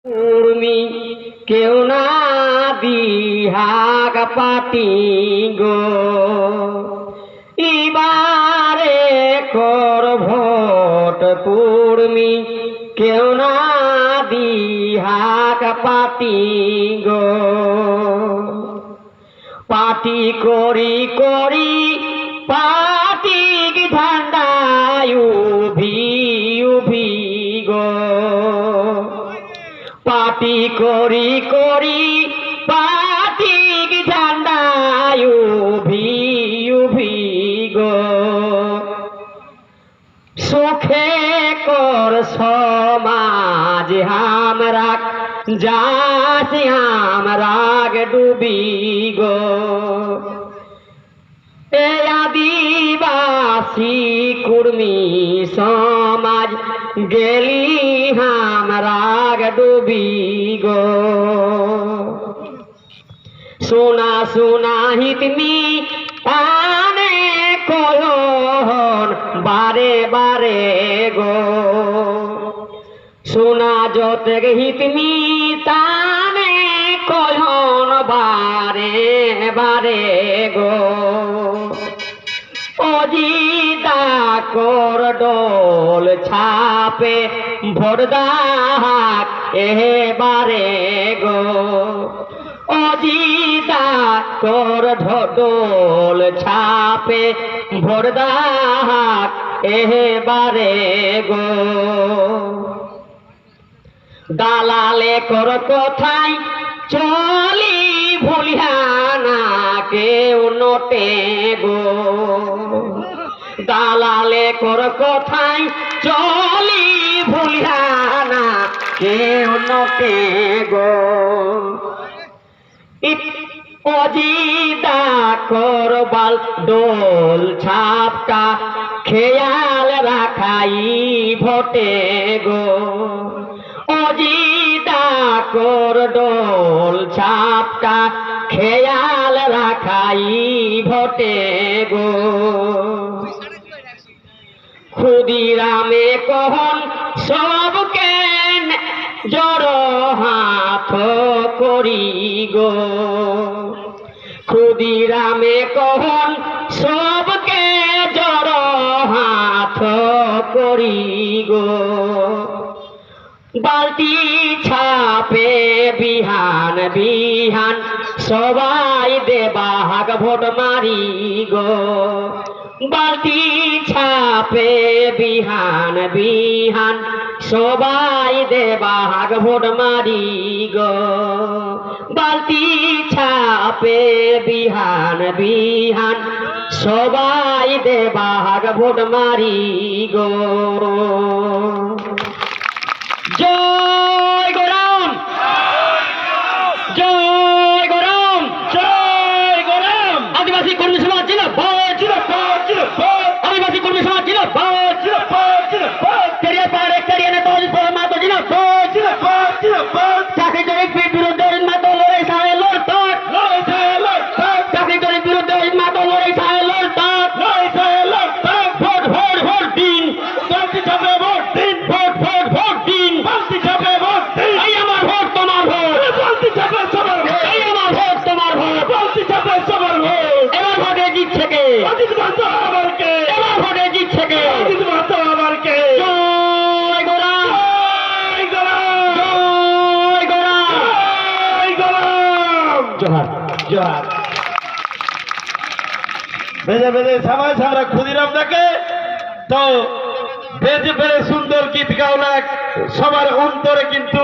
উর্মি কেউ না দিহাগ পাটি গো এবারে কর ভোট কুর্মি কেউ না দিহাগ পাটি গো পাটি করি করি পাটি ঝান্ডায় উভি উভি গো পাটি করি করি পাটি ঝান্ডায় উভি উভি গো সুখে কর সমাজ আমরা যাচ্ছি আমরা ডুবি গো এ আদিবাসী কুর্মী সমাজ গেলি আমরা ডুবি গো সোনা সোনা হিতমি আনে কলহন বারে বারে গো সোনা যতে হিতমি তানে কলহন বারে বারে গো অজিদা কর ডোল ছাপে ভোটদাক এবারে গো অজিদা কর ডোল ছাপে ভোটদাক এবারে গো দালালে কর কথাই চলি ভুলিয়ানা কেউ নটে গো দালালে কর কথাই চলি ভুলিয়ানা কেউ নটে গো অজিদা কর বাল ডোল ছাপটা খেয়াল রাখাই ভোটে গো অজিদা কর ডোল ছাপটা খেয়াল রাখাই ভোটে গো ক্ষুদিরামে কহন সবকে জড় হাত করি গো ক্ষুদিরামে কহন সবকে জড় হাত করি গো বালতি ছাপে বিহান বিহান সবাই দেবাগ ভোট মারি গো বালতি ছাপে বিহান বিহান সবাই দেবাগ ভোট মারি গো বালতি ছাপে বিহান বিহান সবাই দেবাগ ভোট মারি গো জয় গরাম জয় গরাম জয় গরাম আদিবাসী কর্মী সমাজ জিন্দাবাদ জিন্দাবাদ জিন্দাবাদ আদিবাসী কর্মী সমাজ জিন্দাবাদ জিন্দাবাদ জিন্দাবাদ কেরিয়া পারে কেরিয়া নেতা মাতো জিন্দাবাদ জিন্দাবাদ জিন্দাবাদ চাকরি জরিপের বিরুদ্ধে মাতো লড়াই সাহে লড়তাক লড়াই সাহে লড়তাক চাকরি জরিপের বিরুদ্ধে মাতো লড়াই সাহে লড়তাক লড়াই সাহে লড়তাক ভোট ভোট ভোট দিন শান্তি যাবে ভোট দিন ভোট ভোট ভোট দিন শান্তি যাবে ভোট দিন এই আমার ভোট তোমার ভোট শান্তি যাবে সবার ভোট এই আমার ভোট তোমার ভোট শান্তি যাবে সবার ভোট এবার ভোটে জিতছে কে অজিত মাতো আবার কে এবার ভোটে জিতছে কে অজিত মাতো আবার কে জয় গোরাম জয় গোরাম জয় গোরাম জয় গোরাম জোহার জোহার বেজে বেজে সবাই সারা ক্ষুদিরাম ডাকে তো বেজে বেজে সুন্দর গীত গাওলা সবার অন্তরে কিন্তু